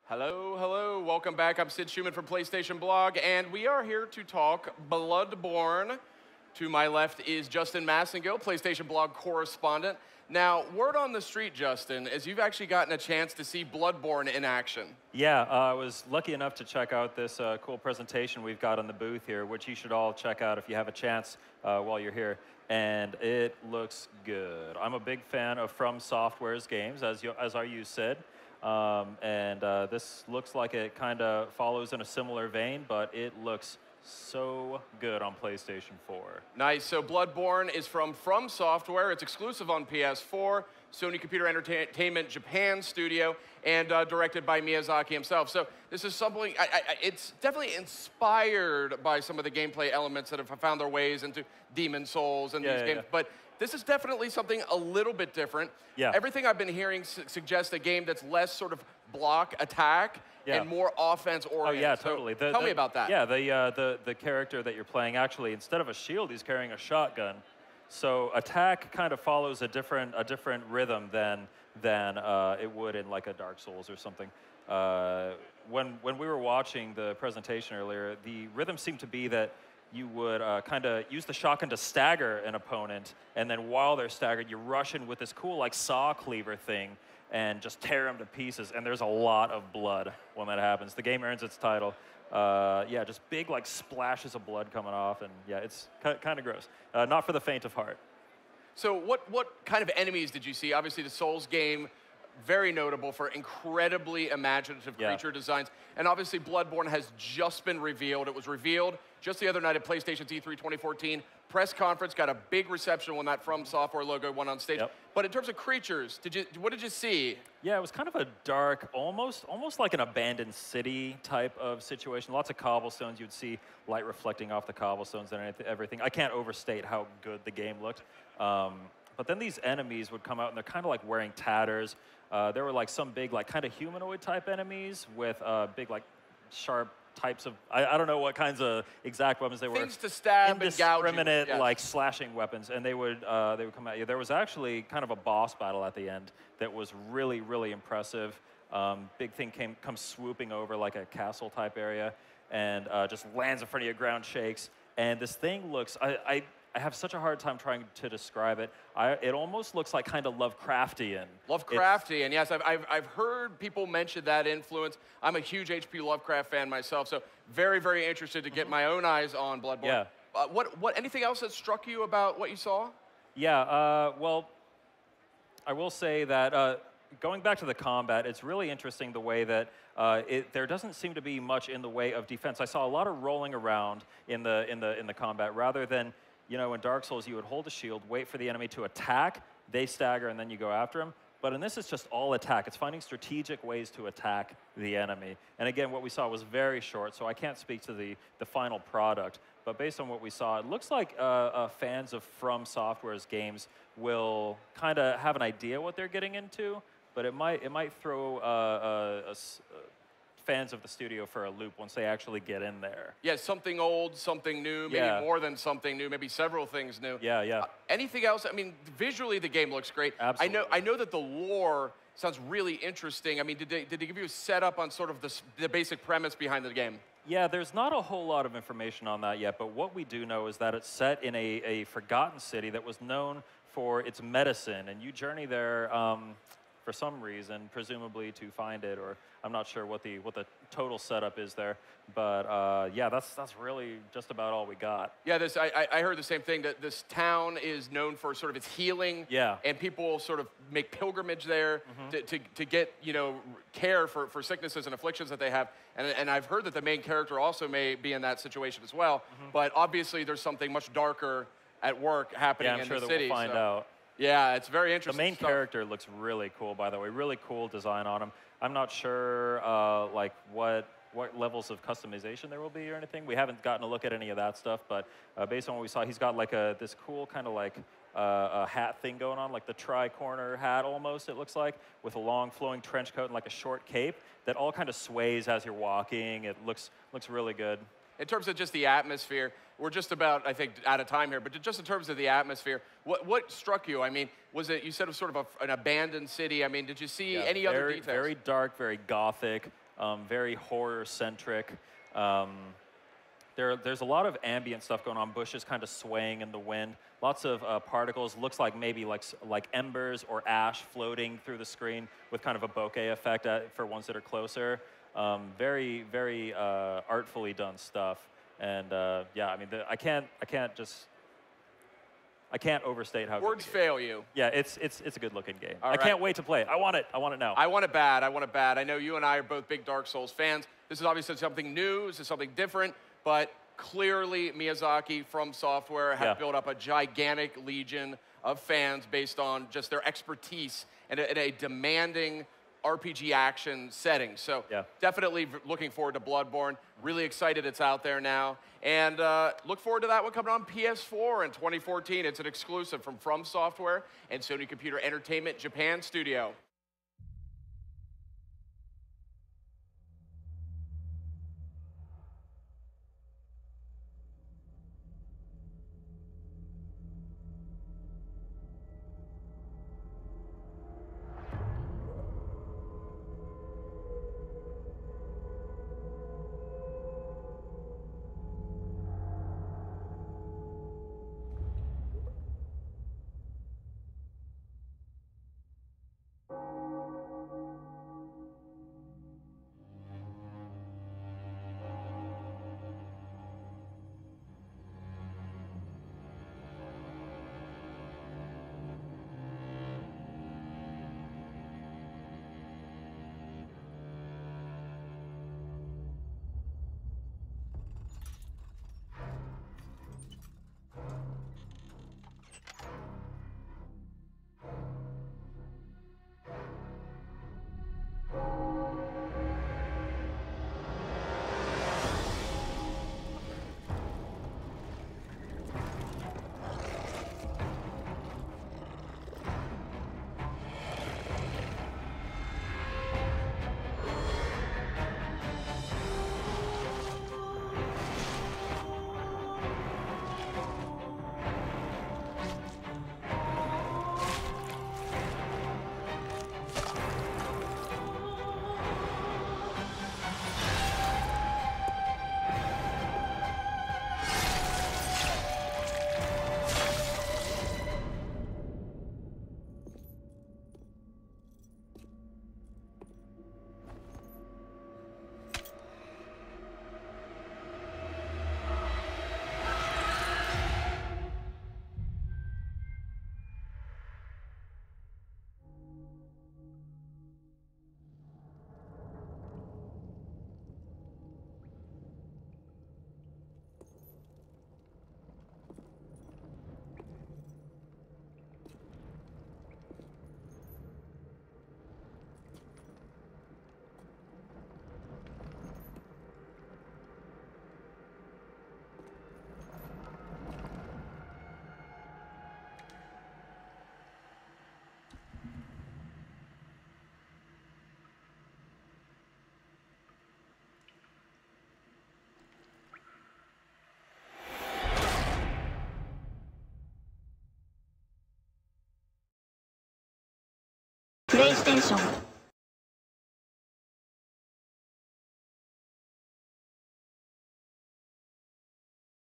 Hello, hello. Welcome back. I'm Sid Schumann from PlayStation Blog, and we are here to talk Bloodborne. To my left is Justin Massengill, PlayStation Blog correspondent. Now, word on the street, Justin, is you've actually gotten a chance to see Bloodborne in action. Yeah, I was lucky enough to check out this cool presentation we've got on the booth here, which you should all check out if you have a chance while you're here. And it looks good. I'm a big fan of From Software's games, as are you, Sid. This looks like it kind of follows in a similar vein, but it looks so good on PlayStation 4. Nice. So Bloodborne is from Software. It's exclusive on PS4, Sony Computer Entertainment Japan studio, and directed by Miyazaki himself. So this is something, it's definitely inspired by some of the gameplay elements that have found their ways into Demon Souls and these games. But this is definitely something a little bit different. Yeah. Everything I've been hearing suggests a game that's less sort of block attack and more offense oriented. Oh yeah, totally. Tell me about that. Yeah, the character that you're playing, actually, instead of a shield, he's carrying a shotgun. So attack kind of follows a different rhythm than it would in like a Dark Souls or something. When we were watching the presentation earlier, the rhythm seemed to be that you would kind of use the shotgun to stagger an opponent, and then while they're staggered, you rush in with this cool like saw cleaver thing and just tear them to pieces, and there's a lot of blood when that happens. The game earns its title. Yeah, just big like splashes of blood coming off, and yeah, it's kind of gross. Not for the faint of heart. So what kind of enemies did you see? Obviously the Souls game, very notable for incredibly imaginative creature designs. And obviously Bloodborne has just been revealed. It was revealed just the other night at PlayStation's E3 2014 press conference. Got a big reception when that From Software logo went on stage. But in terms of creatures, what did you see? Yeah, it was kind of a dark, almost like an abandoned city type of situation. Lots of cobblestones. You'd see light reflecting off the cobblestones and everything. I can't overstate how good the game looked. But then these enemies would come out, and they're kind of like wearing tatters. There were like some big, like kind of humanoid type enemies with big, like sharp types of, I don't know what kinds of exact weapons they were. Things to stab and gouge. Indiscriminate, like slashing weapons, and they would come at you. There was actually kind of a boss battle at the end that was really, really impressive. Big thing comes swooping over like a castle type area, and just lands in front of you, ground shakes. And this thing looks, I have such a hard time trying to describe it. It almost looks like kind of Lovecraftian. Lovecraftian, yes. I've heard people mention that influence. I'm a huge H.P. Lovecraft fan myself, so very, very interested to get my own eyes on Bloodborne. Yeah. Anything else that struck you about what you saw? Yeah, well, I will say that going back to the combat, it's really interesting the way that there doesn't seem to be much in the way of defense. I saw a lot of rolling around in the combat rather than, you know, in Dark Souls, you would hold a shield, wait for the enemy to attack, they stagger, and then you go after them. But in this, it's just all attack. It's finding strategic ways to attack the enemy. And again, what we saw was very short, so I can't speak to the final product. But based on what we saw, it looks like fans of From Software's games will kind of have an idea what they're getting into, but it might throw fans of the studio for a loop once they actually get in there. Yeah, something old, something new, maybe more than something new, maybe several things new. Yeah, yeah. Anything else? I mean, visually the game looks great. Absolutely. I know that the lore sounds really interesting. I mean, did they give you a setup on sort of the basic premise behind the game? Yeah, there's not a whole lot of information on that yet, but what we do know is that it's set in a forgotten city that was known for its medicine, and you journey there for some reason, presumably to find it, or I'm not sure what the total setup is there. But yeah, that's really just about all we got. Yeah, I heard the same thing, that this town is known for sort of its healing. Yeah. And people sort of make pilgrimage there to get, you know, care for sicknesses and afflictions that they have. And I've heard that the main character also may be in that situation as well. But obviously there's something much darker at work happening in the city. Yeah, I'm sure that we'll find out. Yeah, it's very interesting. The main character looks really cool, by the way. Really cool design on him. I'm not sure like what levels of customization there will be or anything. We haven't gotten a look at any of that stuff, but based on what we saw, he's got like this cool kind of like a hat thing going on, like the tri-corner hat almost, it looks like, with a long flowing trench coat and like a short cape that all kind of sways as you're walking. It looks really good. In terms of just the atmosphere, we're just about, I think, out of time here, but just in terms of the atmosphere, what struck you? I mean, was it, you said it was sort of an abandoned city. I mean, did you see any other details? Very dark, very gothic. very horror-centric. There's a lot of ambient stuff going on, bushes kind of swaying in the wind, lots of particles, looks like maybe like embers or ash floating through the screen with kind of a bokeh effect for ones that are closer. Very, very artfully done stuff. And yeah, I mean, I can't overstate how Words good fail you. Yeah, it's a good-looking game. All I right. can't wait to play it. I want it now. I want it bad. I want it bad. I know you and I are both big Dark Souls fans. This is obviously something new. This is something different. But clearly, Miyazaki from Software have built up a gigantic legion of fans based on just their expertise in a demanding RPG action setting. So definitely looking forward to Bloodborne. Really excited it's out there now. And look forward to that one coming on PS4 in 2014. It's an exclusive from Software and Sony Computer Entertainment Japan Studio. PlayStation